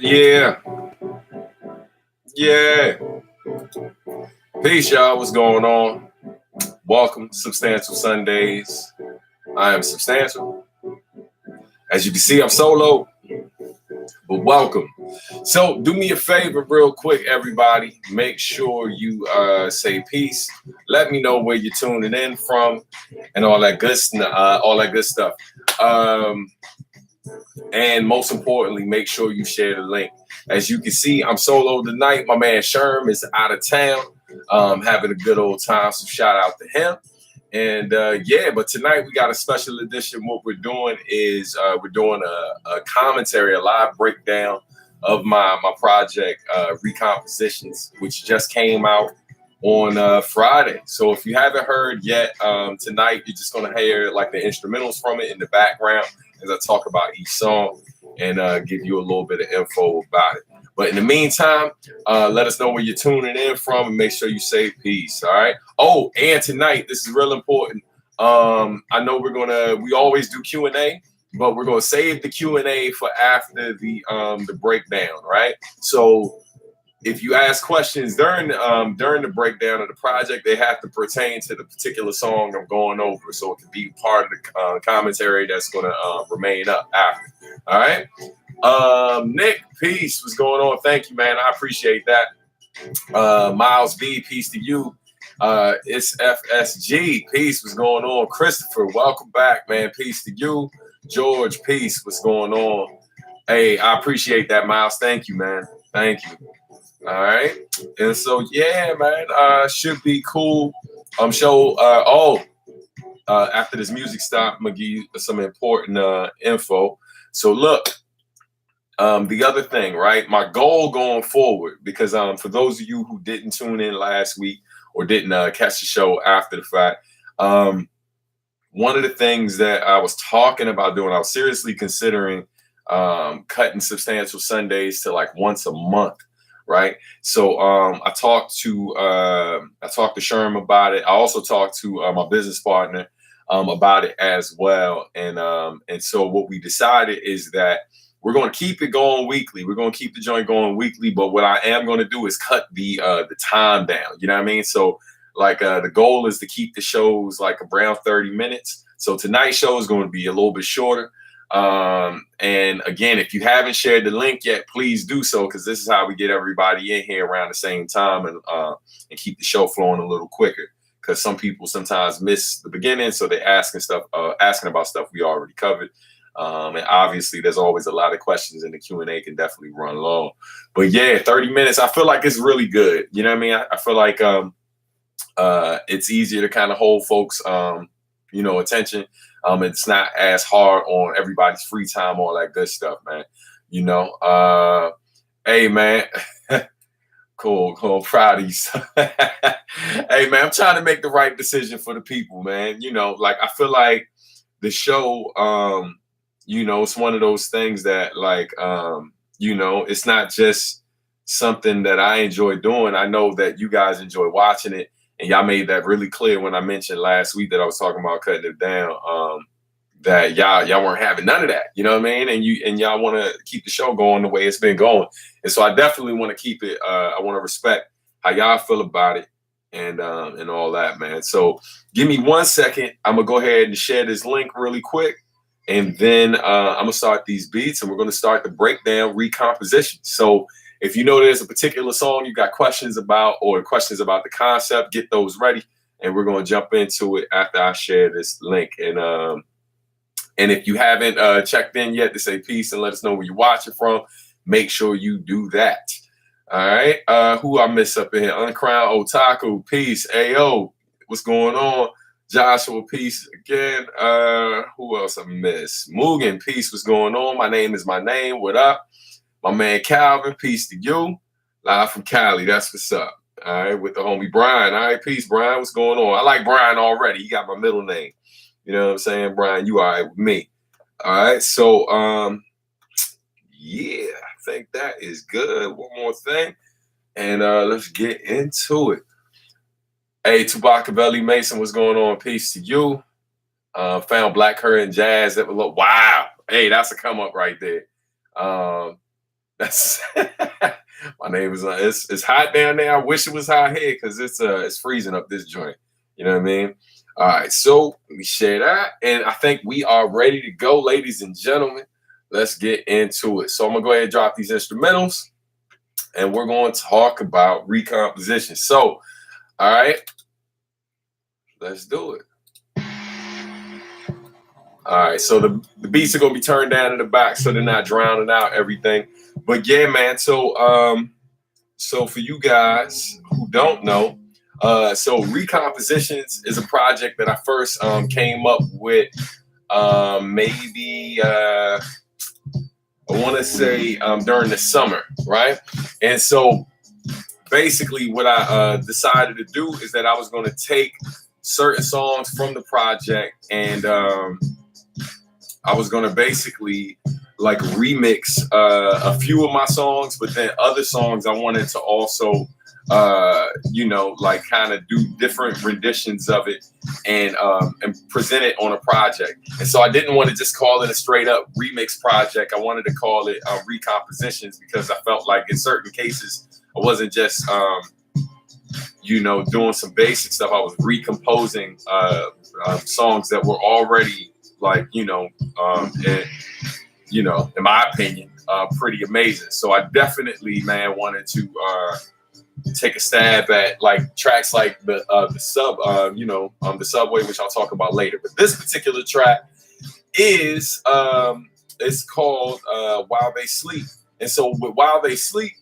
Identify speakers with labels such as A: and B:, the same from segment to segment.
A: Yeah, yeah. Peace, y'all. What's going on? Welcome to Substantial Sundays. I am Substantial. As you can see, I'm solo, but welcome. So, do me a favor, real quick, everybody. Make sure you say peace. Let me know where you're tuning in from, and all that good stuff. And most importantly, make sure you share the link. As you can see, I'm solo tonight. My man Sherm is out of town, having a good old time. So shout out to him. And but tonight we got a special edition. What we're doing is we're doing a commentary, a live breakdown of my project, Recompositions, which just came out on Friday. So if you haven't heard yet, tonight you're just gonna hear like the instrumentals from it in the background as I talk about each song and give you a little bit of info about it. But in the meantime, let us know where you're tuning in from and make sure you say peace. All right. Oh, and tonight, this is real important. I know we always do Q&A, but we're gonna save the Q&A for after the breakdown, right? So if you ask questions during the breakdown of the project, they have to pertain to the particular song I'm going over, so it can be part of the commentary that's going to remain up after. All right, Nick, peace. What's going on? Thank you, man. I appreciate that. Miles B, peace to you. It's FSG, peace. What's going on? Christopher, welcome back, man. Peace to you. George, peace. What's going on? Hey, I appreciate that, Miles. Thank you, man. Thank you. All right, and so yeah, man, should be cool. After this music stop, I'm gonna give you some important info. So look, the other thing, right? My goal going forward, because for those of you who didn't tune in last week or didn't catch the show after the fact, one of the things that I was talking about doing, I was seriously considering cutting Substantial Sundays to like once a month. Right. So I talked to Sherm about it. I also talked to my business partner about it as well. And so what we decided is that we're going to keep it going weekly. We're going to keep the joint going weekly. But what I am going to do is cut the time down. You know what I mean? So like the goal is to keep the shows like around 30 minutes. So tonight's show is going to be a little bit shorter. And again, if you haven't shared the link yet, please do so, because this is how we get everybody in here around the same time and keep the show flowing a little quicker. Because some people sometimes miss the beginning, so they're asking about stuff we already covered. And obviously, there's always a lot of questions, and the Q&A can definitely run long. But yeah, 30 minutes, I feel like it's really good. You know what I mean? I feel like it's easier to kind of hold folks, attention. It's not as hard on everybody's free time, all that good stuff, man. Hey, man. Cool. Proud of you. Hey, man, I'm trying to make the right decision for the people, man. Like I feel like the show, it's one of those things that like, it's not just something that I enjoy doing. I know that you guys enjoy watching it. And y'all made that really clear when I mentioned last week that I was talking about cutting it down, that y'all weren't having none of that, you know what I mean? And y'all want to keep the show going the way it's been going. And so I definitely want to keep it. I want to respect how y'all feel about it and all that, man. So give me 1 second. I'm going to go ahead and share this link really quick. And then I'm going to start these beats and we're going to start the breakdown recomposition. So if you know there's a particular song you got questions about or questions about the concept, get those ready. And we're going to jump into it after I share this link. And if you haven't checked in yet to say peace and let us know where you're watching from, make sure you do that. All right. Who I miss up in here? Uncrowned Otaku, peace. Ayo, what's going on? Joshua, peace again. Who else I miss? Mugen, peace. What's going on? My name is my name. What up? My man Calvin, peace to you. Live from Cali, that's what's up. All right, with the homie Brian. All right, peace, Brian. What's going on? I like Brian already. He got my middle name. You know what I'm saying, Brian? You all right with me? All right, so yeah, I think that is good. One more thing, and let's get into it. Hey, Tubakavelli Mason, what's going on? Peace to you. Found Black Her and Jazz. That was wow. Hey, that's a come up right there. That's my name is it's hot down there. I wish it was hot here because it's freezing up this joint. You know what I mean? All right, so let me share that. And I think we are ready to go, ladies and gentlemen. Let's get into it. So I'm gonna go ahead and drop these instrumentals and we're going to talk about recomposition. So, all right, let's do it. All right, so the beats are gonna be turned down in the back so they're not drowning out everything. But yeah, man. So for you guys who don't know, so Recompositions is a project that I first came up with maybe I want to say during the summer, right? And so basically what I decided to do is that I was going to take certain songs from the project and I was going to basically like remix a few of my songs, but then other songs I wanted to also you know, like kind of do different renditions of it and present it on a project. And so I didn't want to just call it a straight up remix project. I wanted to call it Recompositions because I felt like in certain cases I wasn't just you know, doing some basic stuff. I was recomposing songs that were already like, you know, and you know, in my opinion, pretty amazing. So I definitely, man, wanted to take a stab at like tracks like the sub, you know, the subway, which I'll talk about later. But this particular track is it's called While They Sleep. And so with While They Sleep,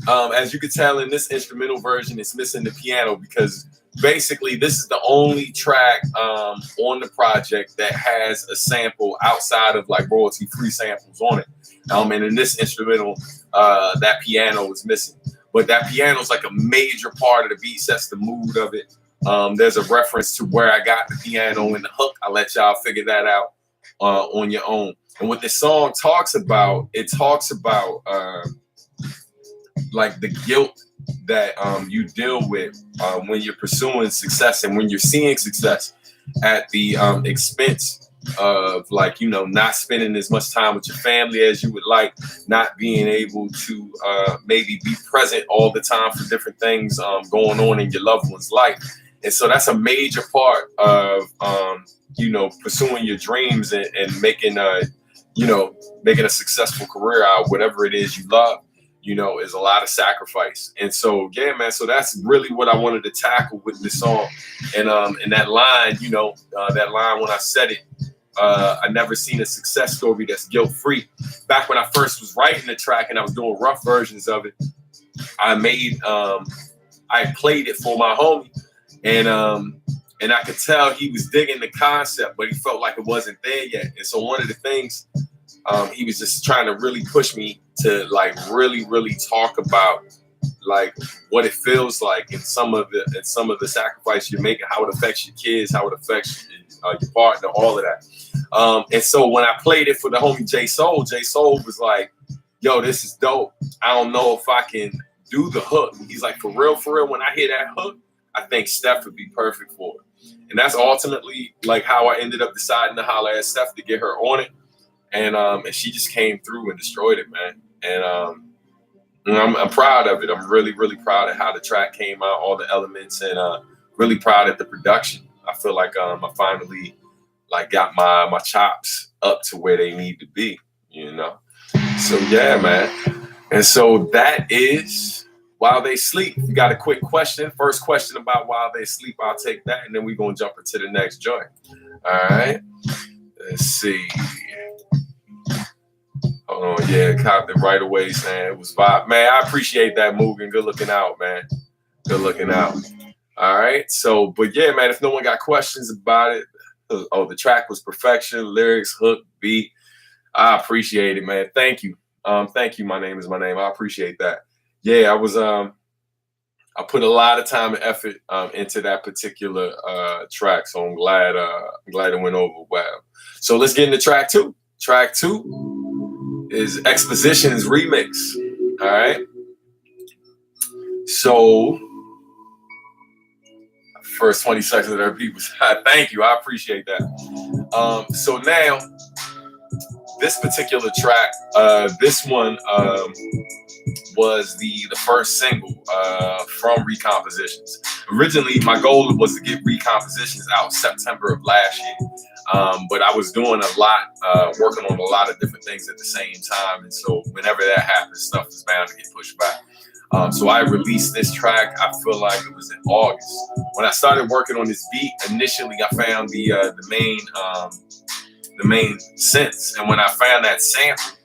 A: as you can tell in this instrumental version, it's missing the piano because basically this is the only track on the project that has a sample outside of like royalty-free samples on it. And in this instrumental, that piano is missing. But that piano is like a major part of the beat, sets the mood of it. There's a reference to where I got the piano in the hook. I'll let y'all figure that out on your own. And what this song talks about, it talks about like the guilt that you deal with when you're pursuing success and when you're seeing success at the expense of like, you know, not spending as much time with your family as you would like, not being able to maybe be present all the time for different things going on in your loved one's life. And so that's a major part of, you know, pursuing your dreams and making, you know, making a successful career out of whatever it is you love. You know, is a lot of sacrifice. And so, yeah, man, so that's really what I wanted to tackle with this song. And that line, you know, that line when I said it, I never seen a success story that's guilt-free. Back when I first was writing the track and I was doing rough versions of it, I played it for my homie. And I could tell he was digging the concept, but he felt like it wasn't there yet. And so one of the things he was just trying to really push me to like really talk about like what it feels like and some of the sacrifice you're making, how it affects your kids, how it affects your partner, all of that. And so when I played it for the homie J Soul was like, yo, this is dope. I don't know if I can do the hook. He's like, for real, when I hear that hook, I think Steph would be perfect for it. And that's ultimately like how I ended up deciding to holler at Steph to get her on it. And she just came through and destroyed it, man. And I'm proud of it. I'm really proud of how the track came out, all the elements, and really proud of the production. I feel like I finally like got my chops up to where they need to be, you know. So yeah, man. And so that is While They Sleep. If you got a quick question, first question about While They Sleep, I'll take that, and then we're gonna jump into the next joint. All right. Let's see. Hold on, yeah, copped it right away saying it was vibe. Man, I appreciate that, Mugen. Good looking out, man. Good looking out. All right. So, but yeah, man, if no one got questions about it, oh, the track was perfection, lyrics, hook, beat. I appreciate it, man. Thank you. Thank you. My name is my name. I appreciate that. Yeah, I was I put a lot of time and effort into that particular track. So I'm glad it went over well. So let's get into track two. Track two is Expositions Remix. All right. So first 20 seconds of their people. Thank you. I appreciate that. So now this particular track, this one was the first single from Recompositions. Originally, my goal was to get Recompositions out September of last year, but I was doing a lot, working on a lot of different things at the same time, and so whenever that happens, stuff is bound to get pushed back. So I released this track, I feel like it was in August. When I started working on this beat, initially I found the main synths, and when I found that sample,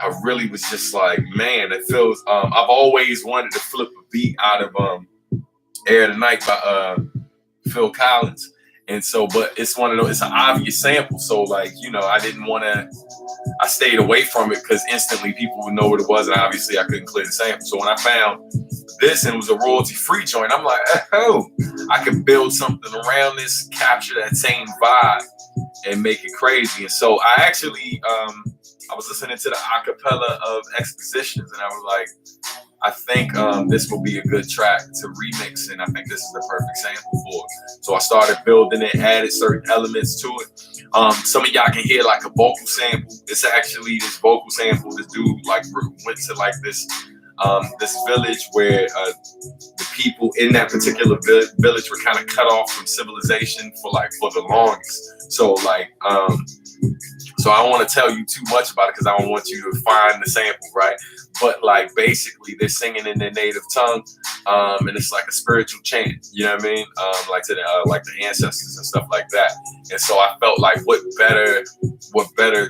A: I really was just like, man, it feels. I've always wanted to flip a beat out of "Air Tonight" by Phil Collins, and so, but it's one of those. It's an obvious sample, so like, you know, I didn't want to. I stayed away from it because instantly people would know what it was, and obviously I couldn't clear the sample. So when I found this and it was a royalty-free joint, I'm like, oh, I could build something around this, capture that same vibe, and make it crazy. And so I actually, I was listening to the acapella of Expositions, and I was like, I think this will be a good track to remix, and I think this is the perfect sample for it. So I started building it, added certain elements to it. Some of y'all can hear like a vocal sample. It's actually this vocal sample. This dude like went to like this village where the people in that particular village were kind of cut off from civilization for the longest. So like, so I don't want to tell you too much about it because I don't want you to find the sample, right? But like basically they're singing in their native tongue, and it's like a spiritual chant, you know what I mean? Like to the ancestors and stuff like that. And so I felt like what better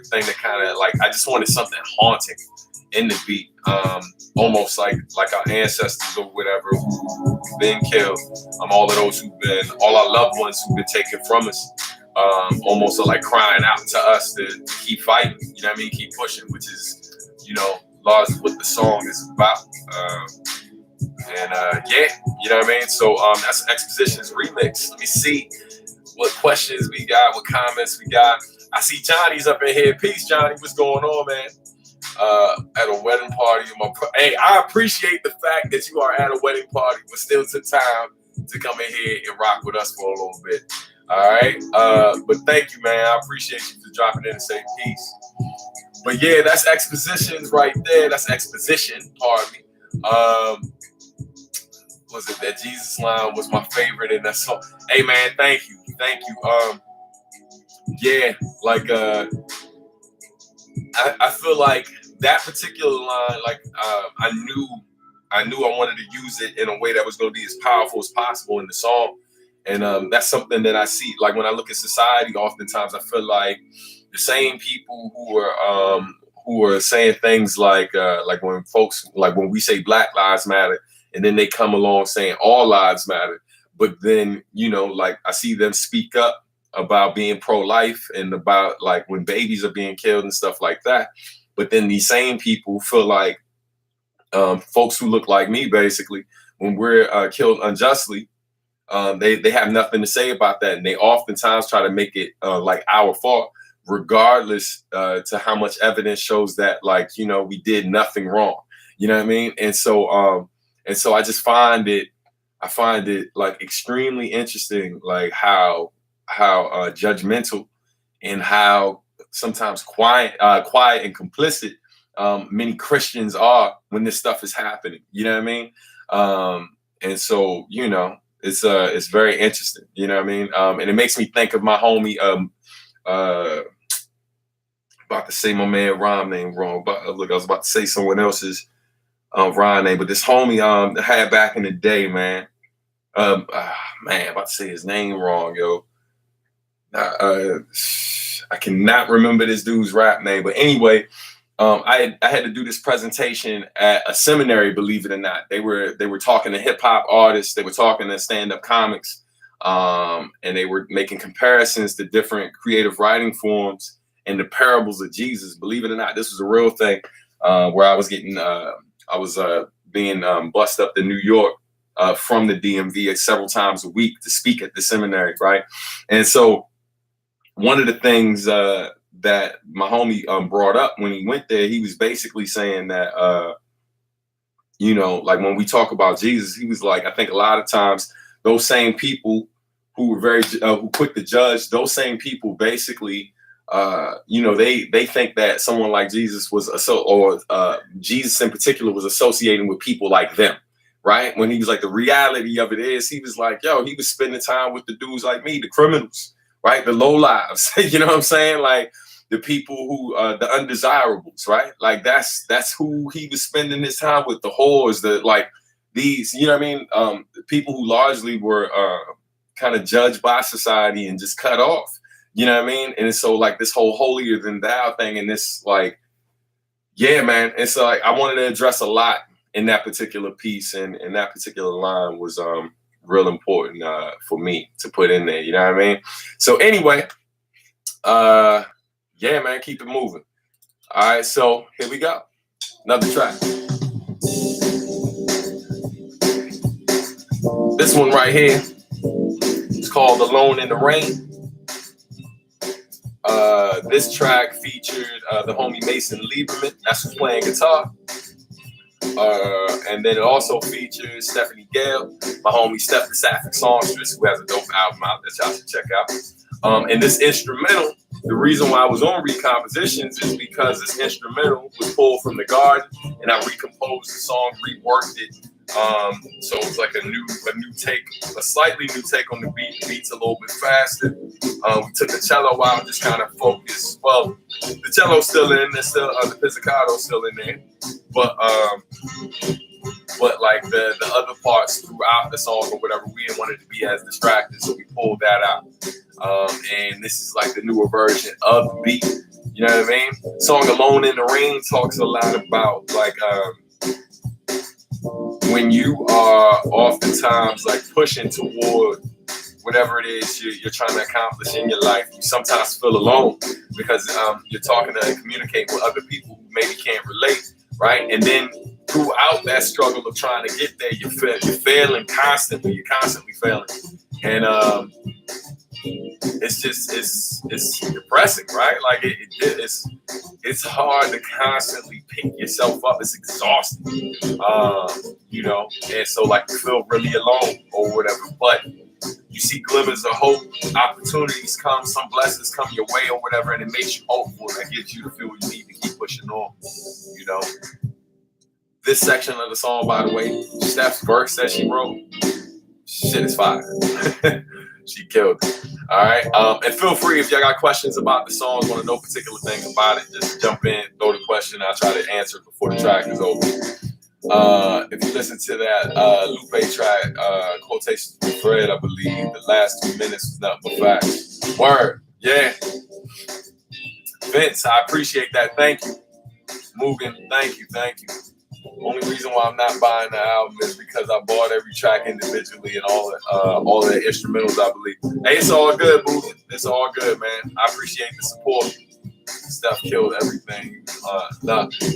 A: thing to kind of like, I just wanted something haunting in the beat, almost like our ancestors or whatever who've been killed, all of those all our loved ones who've been taken from us, almost like crying out to us to keep fighting, you know what I mean, keep pushing, which is, you know, largely what the song is about. Yeah, you know what I mean? So that's Expositions remix. Let me see what questions we got, what comments we got. I see Johnny's up in here. Peace, Johnny. What's going on, man? At a wedding party. Hey, I appreciate the fact that you are at a wedding party, but still took time to come in here and rock with us for a little bit. All right. But thank you, man. I appreciate you for dropping in and saying peace. But yeah, that's Expositions right there. That's Exposition, pardon me. Was it that Jesus line was my favorite in that song? Hey man, thank you. Yeah, like I feel like that particular line, like I knew I wanted to use it in a way that was going to be as powerful as possible in the song. And that's something that I see, like when I look at society, oftentimes I feel like the same people who are saying things like when we say Black Lives Matter, and then they come along saying all lives matter, but then, you know, like I see them speak up about being pro-life and about like when babies are being killed and stuff like that. But then these same people feel like folks who look like me, basically, when we're killed unjustly, they have nothing to say about that. And they oftentimes try to make it like our fault, regardless to how much evidence shows that, like, you know, we did nothing wrong. You know what I mean? And so I just find it like extremely interesting, like how judgmental and how sometimes quiet and complicit many Christians are when this stuff is happening. You know what I mean? And so, you know, it's very interesting. You know what I mean? And it makes me think of my homie. About to say my man rhyme name wrong, but look, I was about to say someone else's rhyme name, but this homie had back in the day, man. Man, I'm about to say his name wrong, yo. I cannot remember this dude's rap name, but anyway, I had to do this presentation at a seminary, believe it or not. They were talking to hip hop artists, they were talking to stand-up comics, and they were making comparisons to different creative writing forms and the parables of Jesus. Believe it or not, this was a real thing, where I was being bussed up to New York from the DMV several times a week to speak at the seminary, right? And so one of the things that my homie brought up when he went there, he was basically saying that, you know, like when we talk about Jesus, he was like, I think a lot of times those same people who were who quick to judge, those same people basically you know, they think that someone like Jesus was Jesus in particular was associating with people like them, right? When he was like, the reality of it is, he was like, yo, he was spending time with the dudes like me, the criminals, right? The low lives, you know what I'm saying? Like the people who, the undesirables, right? Like that's who he was spending his time with, the whores, the like these, you know what I mean? The people who largely were kind of judged by society and just cut off. You know what I mean? And so like this whole holier than thou thing, and this like, yeah, man. It's like I wanted to address a lot in that particular piece, and that particular line was real important for me to put in there. You know what I mean? So anyway, yeah, man, keep it moving. All right, so here we go. Another track. This one right here, it's called "Alone in the Rain." This track featured the homie Mason Lieberman, that's who's playing guitar. And then it also features Stephanie Gale, my homie Steph the Sapphic Songstress, who has a dope album out that y'all should check out. And this instrumental, the reason why I was on Recompositions is because this instrumental was pulled from The Garden, and I recomposed the song, reworked it. So it was like a new take, a slightly new take on the beat. The beat's a little bit faster. We took the cello out, just kind of focused. Well, the cello's still in there, still the pizzicato's still in there, but like the other parts throughout the song or whatever, we didn't want it to be as distracted, so we pulled that out. And this is like the newer version of the beat. You know what I mean? Song "Alone in the Rain" talks a lot about like when you are oftentimes like pushing toward whatever it is you're trying to accomplish in your life, you sometimes feel alone because you're talking to and communicating with other people who maybe can't relate, right? And then throughout that struggle of trying to get there, you're failing constantly. You're constantly failing, and it's depressing, right? Like it's hard to constantly pick yourself up. It's exhausting, you know. And so like you feel really alone or whatever, but you see glimmers of hope, opportunities come, some blessings come your way or whatever, and it makes you hopeful. That gives you the fuel you need to keep pushing on, you know. This section of the song, by the way, Steph's verse that she wrote, shit is fire. She killed it. All right. And feel free if y'all got questions about the song, want to know particular things about it, just jump in, throw the question. I'll try to answer it before the track is over. If you listen to that Lupe track, Quotations with Fred, I believe, the last 2 minutes was nothing but facts. Word. Yeah. Vince, I appreciate that. Thank you. Mugen, thank you. Only reason why I'm not buying the album is because I bought every track individually and all the instrumentals, I believe. Hey, it's all good, Mugen. It's all good, man. I appreciate the support. Steph killed everything.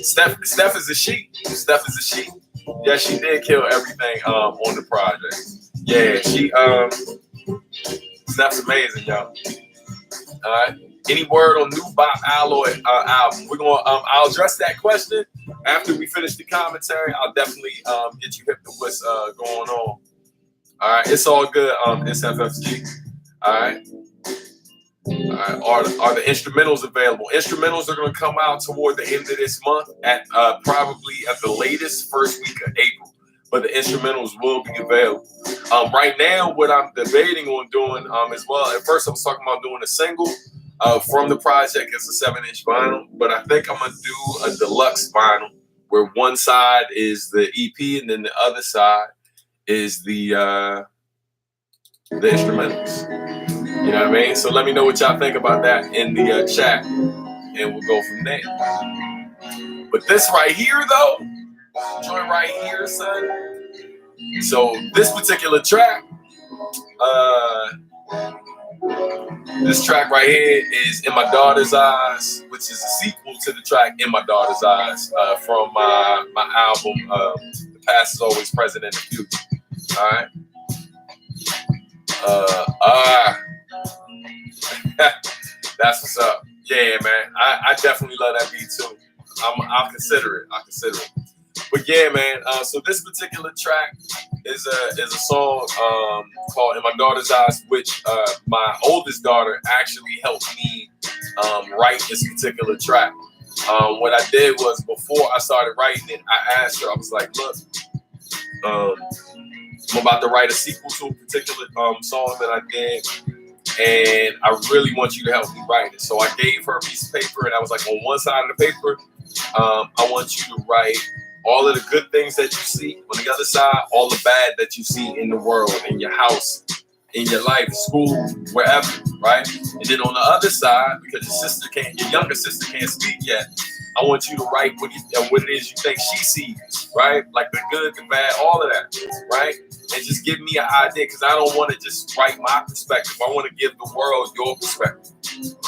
A: Steph is a sheep. Steph is a sheep. Yeah, she did kill everything on the project. Yeah, Steph's amazing, y'all. All right. Any word on new Bob Alloy album? We're gonna I'll address that question after we finish the commentary. I'll definitely get you hip to what's going on. All right, it's all good. It's FFG. All right. Are the instrumentals available? Instrumentals are going to come out toward the end of this month, at probably at the latest first week of April. But the instrumentals will be available. Right now, what I'm debating on doing as well. At first, I was talking about doing a single from the project. It's a 7-inch vinyl, but I think I'm gonna do a deluxe vinyl where one side is the EP and then the other side is the instrumentals. You know what I mean? So let me know what y'all think about that in the chat, and we'll go from there. But this right here, though, joint right here, son. So this particular track, this track right here is "In My Daughter's Eyes," which is a sequel to the track "In My Daughter's Eyes" from my album "The Past Is Always Present in the Future." All right. That's what's up. Yeah, man. I definitely love that beat too. I'll consider it. But yeah, man. So this particular track is a song called "In My Daughter's Eyes," which my oldest daughter actually helped me write this particular track. What I did was, before I started writing it, I asked her. I was like, "Look, I'm about to write a sequel to a particular song that I did, and I really want you to help me write it." So I gave her a piece of paper, and I was like, on one side of the paper, I want you to write all of the good things that you see. On the other side, all the bad that you see in the world, in your house, in your life, school, wherever, right? And then on the other side, because your younger sister can't speak yet, I want you to write what it is you think she sees, right? Like the good, the bad, all of that, right? And just give me an idea, because I don't want to just write my perspective. I want to give the world your perspective,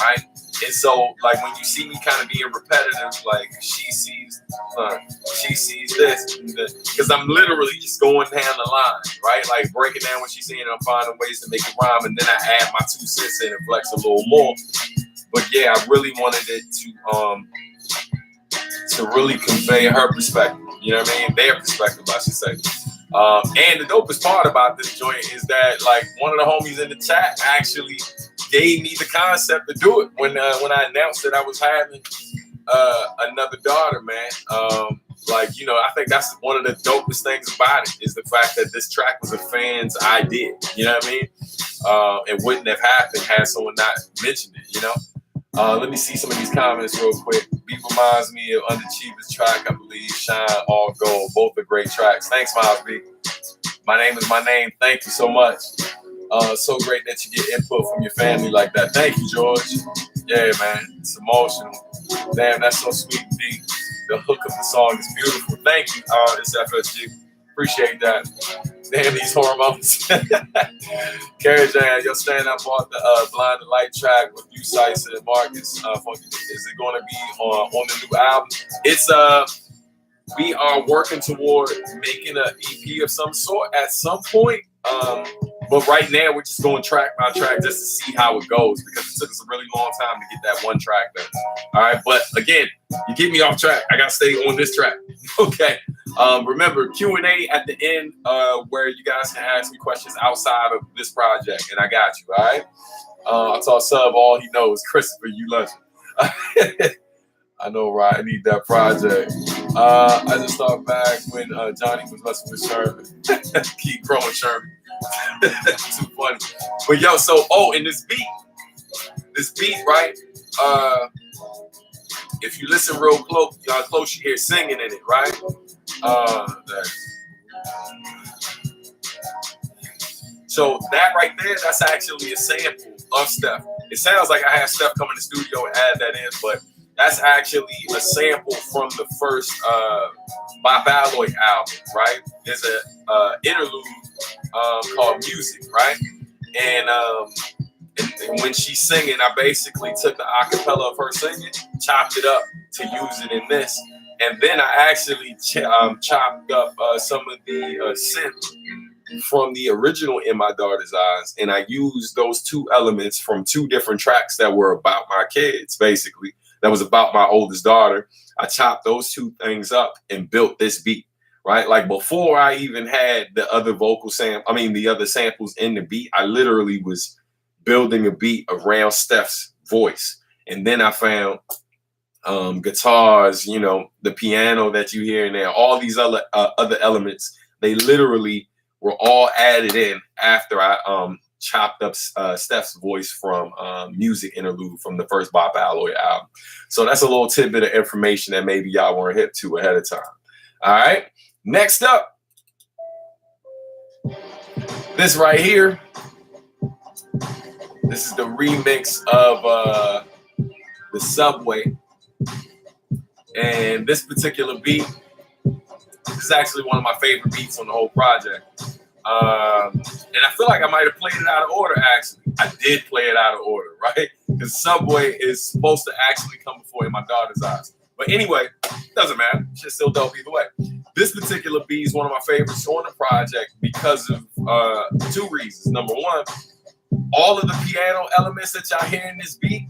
A: right? And so, like, when you see me kind of being repetitive, like she sees this, because I'm literally just going down the line, right? Like breaking down what she's saying, and I'm finding ways to make it rhyme, and then I add my 2 cents in and flex a little more. But yeah, I really wanted it to really convey her perspective. You know what I mean? Their perspective, I should say. And the dopest part about this joint is that, like, one of the homies in the chat actually gave me the concept to do it when I announced that I was having another daughter, man. Like, you know, I think that's one of the dopest things about it, is the fact that this track was a fan's idea. You know what I mean? It wouldn't have happened had someone not mentioned it, you know? Let me see some of these comments real quick. Beat reminds me of Underachiever's track, I believe. Shine, All Gold. Both are great tracks. Thanks, Miles B. My name is my name. Thank you so much. So great that you get input from your family like that. Thank you, George. Yeah, man. It's emotional. Damn, that's so sweet, B. The hook of the song is beautiful. Thank you, it's FSG. Appreciate that. Damn, these hormones. Carrie Jan, your stand up on the Blind the Light track with you, Sice and Marcus. Funky. Is it going to be on the new album? It's we are working toward making an EP of some sort at some point. But right now we're just going track by track just to see how it goes, because it took us a really long time to get that one track done. All right, but again, you get me off track. I gotta stay on this track. Okay. Remember, Q&A at the end, where you guys can ask me questions outside of this project, and I got you. All right. I taught Sub all he knows. Christopher, you legend. I know, right? I need that project. I just thought back when Johnny was messing with Sherman. Keep growing, Sherman. Too funny. But yo, so in this beat, right? If you listen real close, you hear singing in it, right? So that right there, that's actually a sample of Steph. It sounds like I had Steph come in the studio and add that in, but that's actually a sample from the first Bob Alloy album, right? There's a interlude called Music, right? And when she's singing, I basically took the acapella of her singing, chopped it up to use it in this. And then I actually chopped up some of the synth from the original In My Daughter's Eyes. And I used those 2 elements from 2 different tracks that were about my kids, basically. That was about my oldest daughter. I chopped those 2 things up and built this beat, right? Like, before I even had the other the other samples in the beat, I literally was building a beat around Steph's voice. And then I found guitars, you know, the piano that you hear in there, all these other elements. They literally were all added in after I chopped up Steph's voice from Music interlude from the first Bob Alloy album. So that's a little tidbit of information that maybe y'all weren't hip to ahead of time. All right. Next up, this right here. This is the remix of the Subway. And this particular beat is actually one of my favorite beats on the whole project. And I feel like I might have played it out of order, actually. I did play it out of order, right? Because Subway is supposed to actually come before In My Daughter's Eyes. But anyway, doesn't matter. Shit's still dope either way. This particular beat is one of my favorites on the project because of 2 reasons. Number one, all of the piano elements that y'all hear in this beat,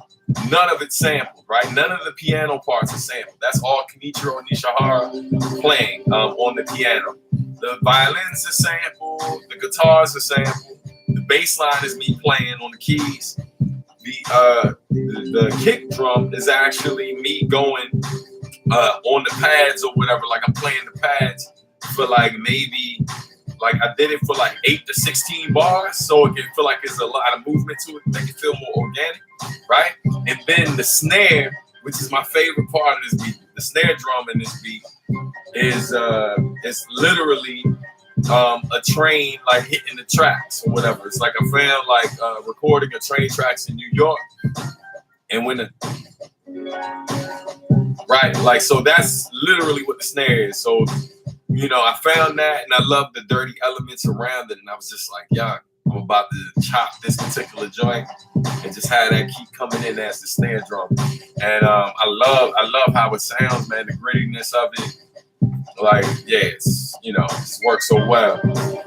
A: none of it's sampled, right? None of the piano parts are sampled. That's all Kenichiro Nishihara playing on the piano. The violins are sampled, the guitars are sampled, the bass line is me playing on the keys. The kick drum is actually me going on the pads or whatever, like I'm playing the pads for like maybe, like I did it for like 8 to 16 bars, so it can feel like there's a lot of movement to it, make it feel more organic, right? And then the snare, which is my favorite part of this beat, the snare drum in this beat is literally a train like hitting the tracks or whatever. It's like I found like recording a train tracks in New York, and when right, like, so that's literally what the snare is. So, you know, I found that, and I love the dirty elements around it, and I was just like, yeah, I'm about to chop this particular joint and just have that keep coming in as the snare drum. And I love how it sounds, man, the grittiness of it. Like, yeah, it's, you know, it's worked so well,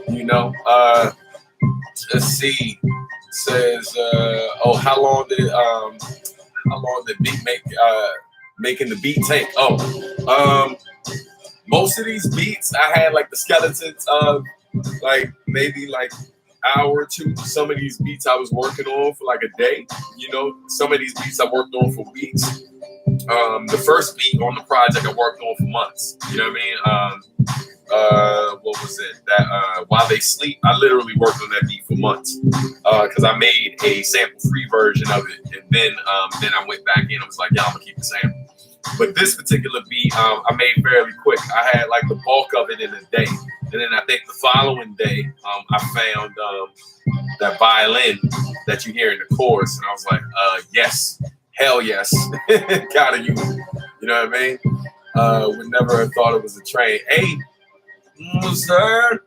A: you know. Let's see. It says, oh, how long did beat making the beat take? Oh, most of these beats I had like the skeletons of like maybe like hour or two. Some of these beats I was working on for like a day, you know. Some of these beats I worked on for weeks. The first beat on the project I worked on for months. You know what I mean? What was it? That While They Sleep, I literally worked on that beat for months because I made a sample-free version of it, and then I went back in and was like, yeah, I'm gonna keep the sample. But this particular beat, I made fairly quick. I had like the bulk of it in a day, and then I think the following day, I found that violin that you hear in the chorus, and I was like, yes. Hell yes, gotta use it. You know what I mean? Would never have thought it was a train. Hey, sir,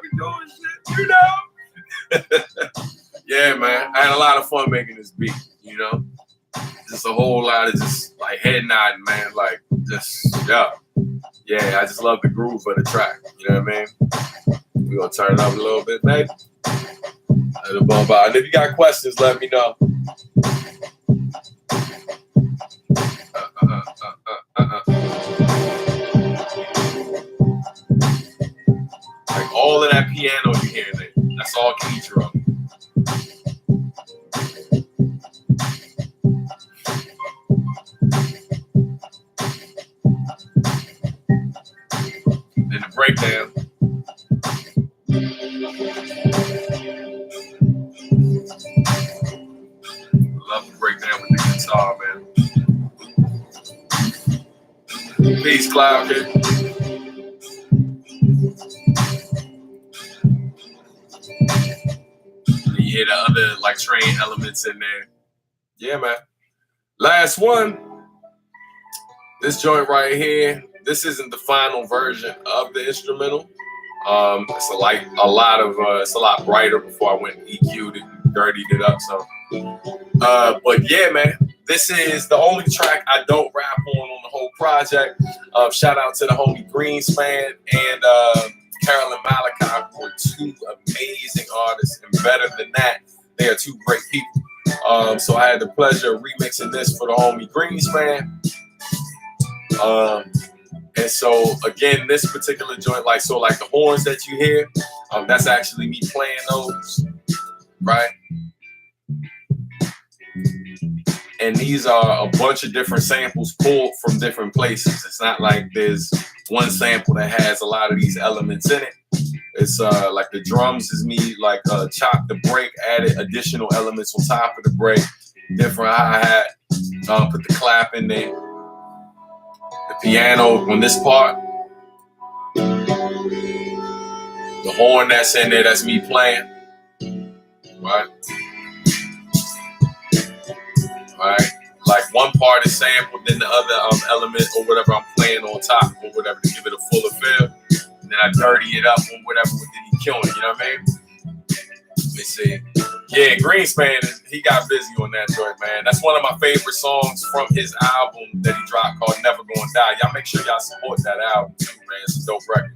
A: we doing shit, you know? Yeah, man. I had a lot of fun making this beat, you know? Just a whole lot of just like head nodding, man. Like, just, yeah. Yeah, I just love the groove of the track. You know what I mean? We're gonna turn it up a little bit, baby. And if you got questions, let me know. Like all of that piano you hear there, that's all Kenichiro. Then the breakdown. Love the breakdown with the guitar, man. Peace, Cloud Kid. You hear the other like train elements in there. Yeah, man. Last one. This joint right here. This isn't the final version of the instrumental. It's a lot brighter before I went and EQ'd it and dirtied it up. So, but yeah, man. This is the only track I don't rap on the whole project. Shout out to the homie Greenspan and Carolyn Malachi, who are two amazing artists. And better than that, they are two great people. So I had the pleasure of remixing this for the homie Greenspan. And so again, this particular joint, like the horns that you hear, that's actually me playing those, right? And these are a bunch of different samples pulled from different places. It's not like there's one sample that has a lot of these elements in it. It's like the drums is me like chop the break, added additional elements on top of the break, different hi-hat, put the clap in there. The piano on this part. The horn that's in there, that's me playing. Right? Right? Like one part is sampled, then the other element or whatever I'm playing on top or whatever to give it a fuller feel. And then I dirty it up or whatever with the EQing, you know what I mean? Let me see. Yeah, Greenspan, he got busy on that joint, man. That's one of my favorite songs from his album that he dropped called Never Gonna Die. Y'all make sure y'all support that album too, man. It's a dope record.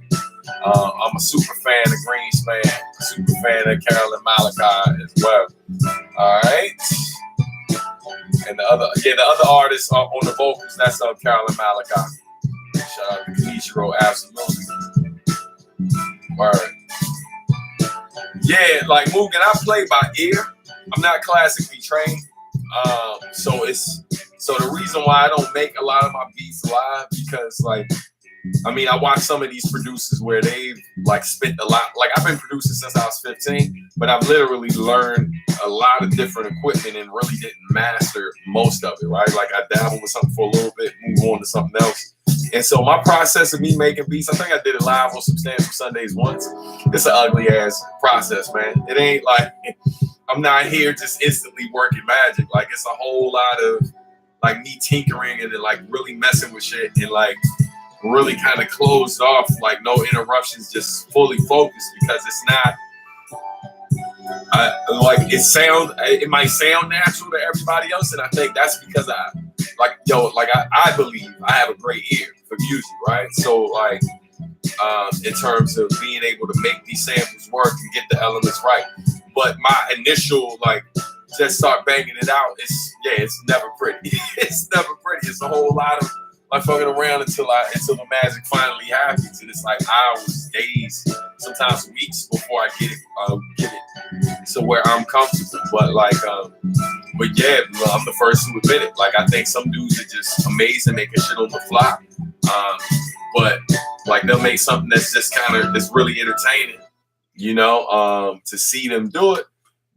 A: I'm a super fan of Greenspan, super fan of Carolyn Malachi as well. All right. And the other artists on the vocals, that's Carolyn Malachi. Shout out to Kenishiro, absolutely. Word. Yeah, like Mugen, I play by ear. I'm not classically trained. So the reason why I don't make a lot of my beats live, because like, I mean, I watch some of these producers where they've like spent a lot. Like, I've been producing since I was 15, but I've literally learned a lot of different equipment and really didn't master most of it, right? Like, I dabbled with something for a little bit, move on to something else. And so my process of me making beats, I think I did it live on Substantial Sundays once. It's an ugly ass process, man. It ain't like, I'm not here just instantly working magic. Like, it's a whole lot of like me tinkering and then like really messing with shit and like really kind of closed off, like no interruptions, just fully focused, because it's not like it might sound natural to everybody else, and I think that's because I believe I have a great ear for music, right? So like in terms of being able to make these samples work and get the elements right, but my initial like just start banging it out, it's never pretty. It's never pretty. It's a whole lot of like fucking around until the magic finally happens, and it's like hours, days, sometimes weeks before I get it to where I'm comfortable. But yeah, I'm the first to admit it. Like, I think some dudes are just amazing making shit on the fly, but like they'll make something that's just that's really entertaining, to see them do it.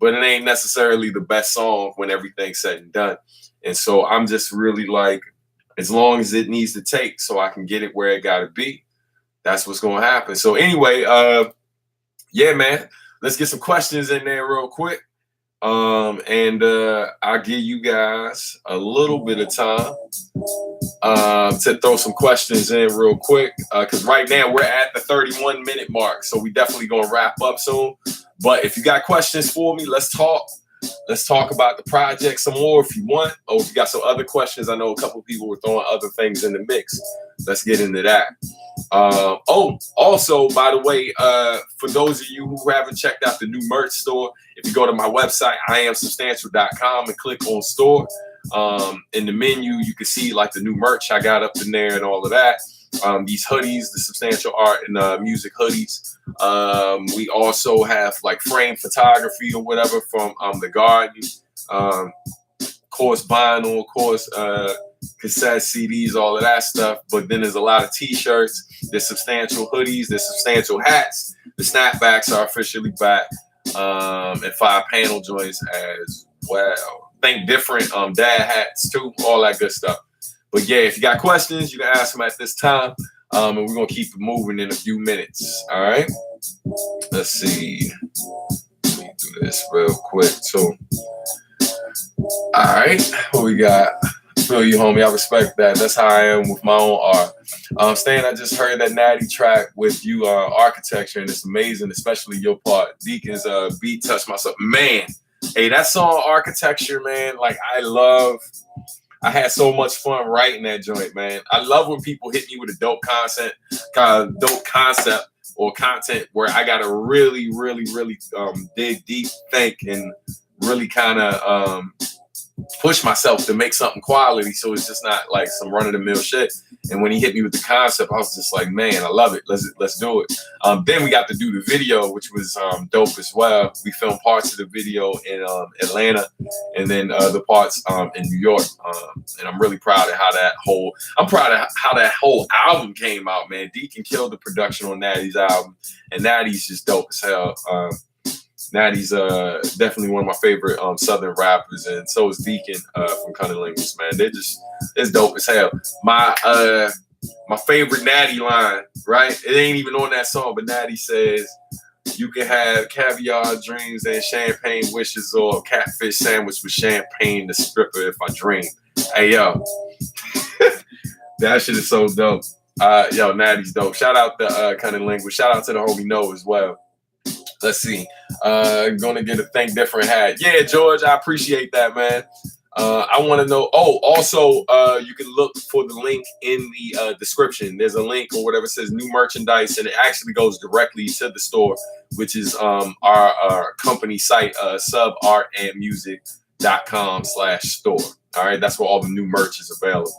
A: But it ain't necessarily the best song when everything's said and done. And so I'm just really like, as long as it needs to take so I can get it where it got to be, that's what's going to happen. So anyway, yeah, man, let's get some questions in there real quick. And I'll give you guys a little bit of time to throw some questions in real quick, because right now we're at the 31-minute mark. So we definitely going to wrap up soon. But if you got questions for me, let's talk. Let's talk about the project some more if you want. Or if you got some other questions, I know a couple of people were throwing other things in the mix. Let's get into that. Also, by the way, for those of you who haven't checked out the new merch store, if you go to my website, iamsubstantial.com, and click on store, in the menu, you can see like the new merch I got up in there and all of that. These hoodies, the Substantial Art and Music hoodies. We also have like frame photography or whatever from The Garden. Of course, vinyl, of course, cassette CDs, all of that stuff. But then there's a lot of t-shirts, there's Substantial hoodies, there's Substantial hats. The snapbacks are officially back, and 5-panel joints as well. Think different dad hats too, all that good stuff. But yeah, if you got questions, you can ask them at this time, and we're gonna keep it moving in a few minutes. All right, let's see. Let me do this real quick too. All right, what we got? Feel you, homie. I respect that. That's how I am with my own art. Stan, I just heard that Natty track with you, Architecture, and it's amazing, especially your part. Deacon's beat touched myself. Man, hey, that song Architecture, man, like I had so much fun writing that joint, man. I love when people hit me with a dope concept or content where I gotta really, really, really dig deep, think, and really kind of push myself to make something quality, so it's just not like some run-of-the-mill shit. And when he hit me with the concept, I was just like, man, I love it. Let's do it. Then we got to do the video, which was dope as well. We filmed parts of the video in Atlanta, and then other parts in New York. And I'm really proud of how that whole album came out, man. Deacon killed the production on Natty's album, and Natty's just dope as hell. Natty's definitely one of my favorite Southern rappers, and so is Deacon from Cunnilingus, man. It's dope as hell. My favorite Natty line, right? It ain't even on that song, but Natty says, "You can have caviar dreams and champagne wishes, or a catfish sandwich with champagne the stripper if I dream." Hey, yo. That shit is so dope. Yo, Natty's dope. Shout out to Cunnilingus. Shout out to the homie No as well. Let's see. Gonna get a Think Different hat. Yeah, George, I appreciate that, man. I want to know. Oh, also, you can look for the link in the description. There's a link or whatever says new merchandise, and it actually goes directly to the store, which is our company site, subartandmusic.com/store. All right, that's where all the new merch is available.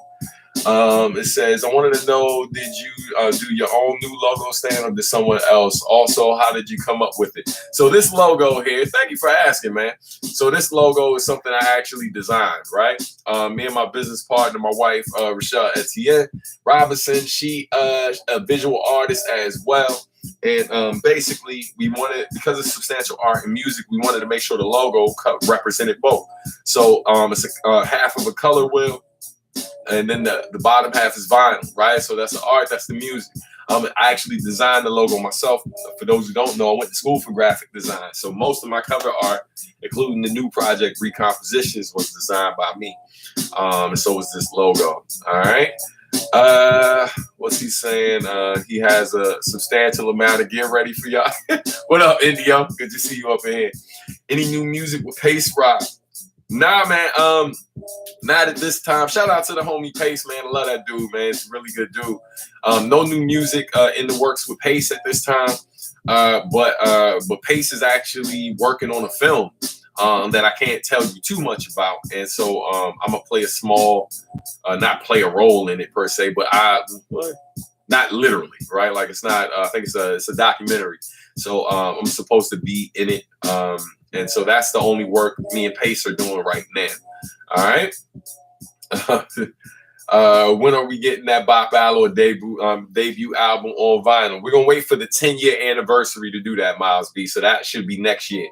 A: It says, I wanted to know, did you do your own new logo stand or did someone else? Also, how did you come up with it? So this logo here, thank you for asking, man. So this logo is something I actually designed, right? Me and my business partner, my wife, Rochelle Etienne Robinson, she a visual artist as well. And basically, we wanted, because it's substantial art and music, we wanted to make sure the logo represented both. So it's a half of a color wheel, and then the bottom half is vinyl, right? So that's the art, that's the music. I actually designed the logo myself. For those who don't know, I went to school for graphic design. So most of my cover art, including the new project Recompositions, was designed by me. And so was this logo. All right. What's he saying? He has a substantial amount of gear ready for y'all. What up, Indio? Good to see you up in here. Any new music with Pace Rock? Nah, man. Not at this time. Shout out to the homie Pace, man. I love that dude, man. It's a really good dude. No new music in the works with Pace at this time. But Pace is actually working on a film that I can't tell you too much about. And so I'm gonna play a small, not play a role in it per se, but not literally, right? Like it's not. I think it's a documentary. So I'm supposed to be in it. And so that's the only work me and Pace are doing right now. All right. When are we getting that Bop Allo debut album on vinyl? We're gonna wait for the 10-year anniversary to do that, Miles B. So that should be next year.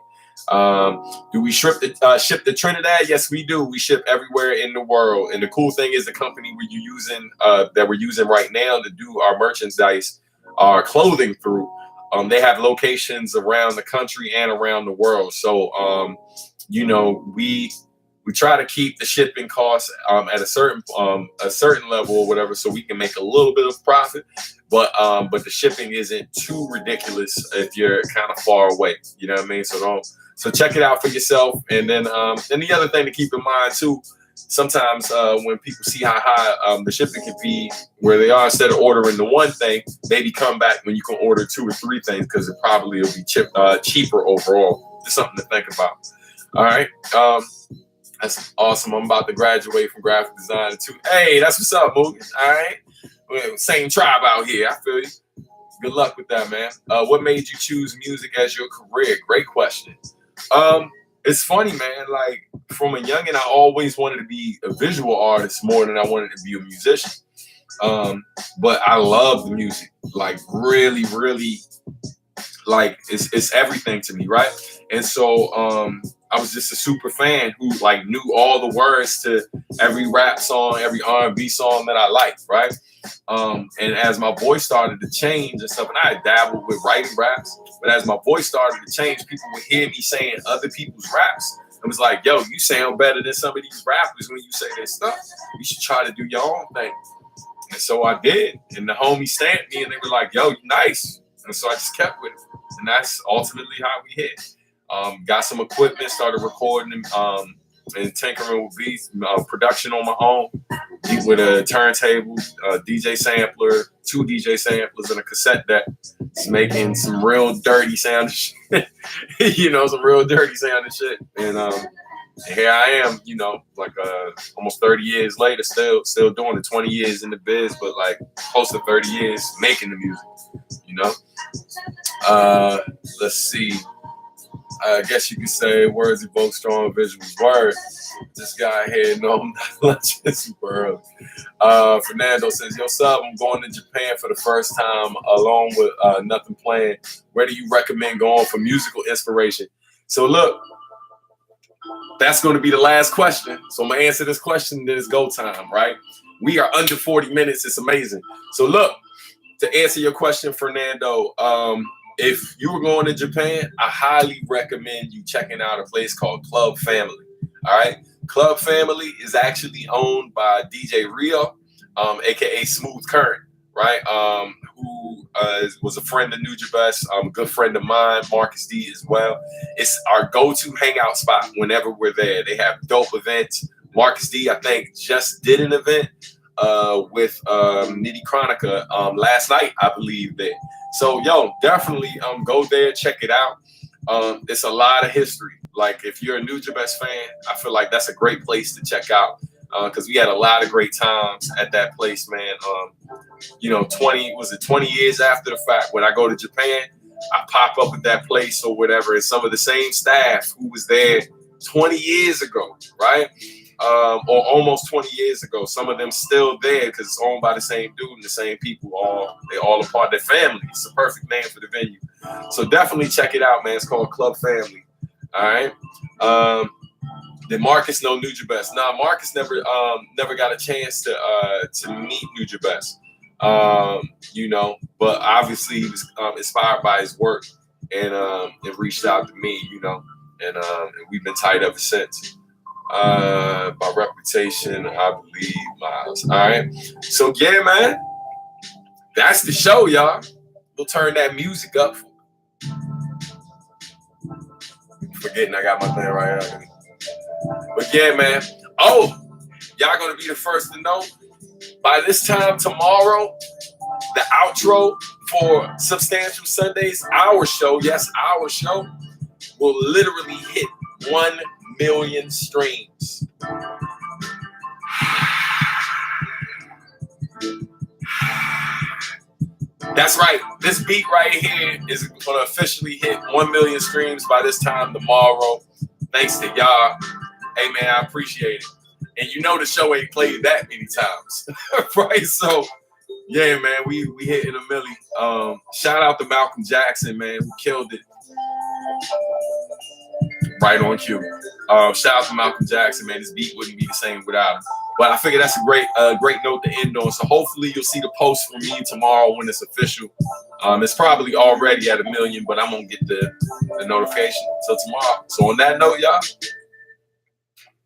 A: Do we ship to Trinidad? Yes, we do. We ship everywhere in the world. And the cool thing is the company that we're using right now to do our merchandise, our clothing through. They have locations around the country and around the world. So, we try to keep the shipping costs at a certain level or whatever, so we can make a little bit of profit. But the shipping isn't too ridiculous if you're kind of far away. You know what I mean? So check it out for yourself. And then the other thing to keep in mind too, sometimes when people see how high the shipping can be where they are, instead of ordering the one thing, maybe come back when you can order 2 or 3 things, because it probably will be cheaper overall. Just something to think about. All right. That's awesome. I'm about to graduate from graphic design too. Hey, that's what's up, Moogie. All right. Same tribe out here. I feel you. Good luck with that, man. What made you choose music as your career? Great question. It's funny, man. Like from a youngin', I always wanted to be a visual artist more than I wanted to be a musician. But I love the music. Like really, really, like it's everything to me, right? And so I was just a super fan who like knew all the words to every rap song, every R&B song that I liked, right? And as my voice started to change and stuff, and I had dabbled with writing raps, but as my voice started to change, people would hear me saying other people's raps. It was like, yo, you sound better than some of these rappers when you say this stuff. You should try to do your own thing. And so I did. And the homies stamped me and they were like, yo, you nice. And so I just kept with it. And that's ultimately how we hit. Got some equipment, started recording and tinkering with beats, production on my own, with a turntable, DJ sampler, 2 DJ samplers, and a cassette deck. It's making some real dirty sound shit. Some real dirty sound and shit. And here I am, like almost 30 years later, still doing it. 20 years in the biz, but like close to 30 years making the music, Let's see. I guess you could say words evoke strong visuals. Word. This guy here, no, I'm not lunching super early. Fernando says, yo, sub, I'm going to Japan for the first time along with nothing planned. Where do you recommend going for musical inspiration? So look, that's going to be the last question. So I'm going to answer this question, then it's go time, right? We are under 40 minutes. It's amazing. So look, to answer your question, Fernando, if you were going to Japan, I highly recommend you checking out a place called Club Family. All right. Club Family is actually owned by DJ Rio, aka Smooth Current, right? Who was a friend of Nujabes, a good friend of mine, Marcus D as well. It's our go-to hangout spot whenever we're there. They have dope events Marcus D, I think, just did an event with Nitty Chronica last night, I believe that. So yo, definitely go there, check it out. It's a lot of history. Like if you're a Nujabes fan, I feel like that's a great place to check out because we had a lot of great times at that place, man. You know, 20 years after the fact, when I go to Japan, I pop up at that place or whatever, and some of the same staff who was there 20 years ago, right? Or almost 20 years ago. Some of them still there because it's owned by the same dude and the same people. They all a part of their family. It's the perfect name for the venue. So definitely check it out, man. It's called Club Family. All right. Did Marcus know Nujabes? Nah, Marcus never got a chance to meet Nujabes. You know, but obviously he was inspired by his work and reached out to me, you know, and we've been tight ever since. My reputation, I believe, Miles. All right. So yeah, man, that's the show, y'all. We'll turn that music up. Forgetting I got my thing right here. But yeah, man. Oh, y'all gonna be the first to know. By this time tomorrow, the outro for Substantial Sundays, our show, yes, our show, will literally hit 1 million streams. That's right. This beat right here is going to officially hit 1 million streams by this time tomorrow. Thanks to y'all. Hey, man, I appreciate it. And you know the show ain't played that many times, right? So, yeah, man, we hitting a milli. Shout out to Malcolm Jackson, man, who killed it. Right on cue. Shout out to Malcolm Jackson, man. This beat wouldn't be the same without him. But I figure that's a great note to end on. So hopefully you'll see the post from me tomorrow when it's official. It's probably already at 1 million, but I'm gonna get the notification until tomorrow. So on that note, y'all,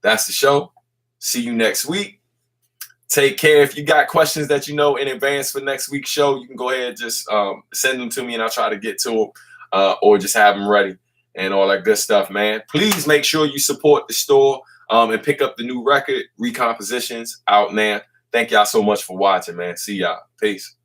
A: that's the show. See you next week. Take care. If you got questions that you know in advance for next week's show, you can go ahead and just send them to me and I'll try to get to them or just have them ready and all that good stuff, man. Please make sure you support the store and pick up the new record, Recompositions, out now. Thank y'all so much for watching, man. See y'all. Peace.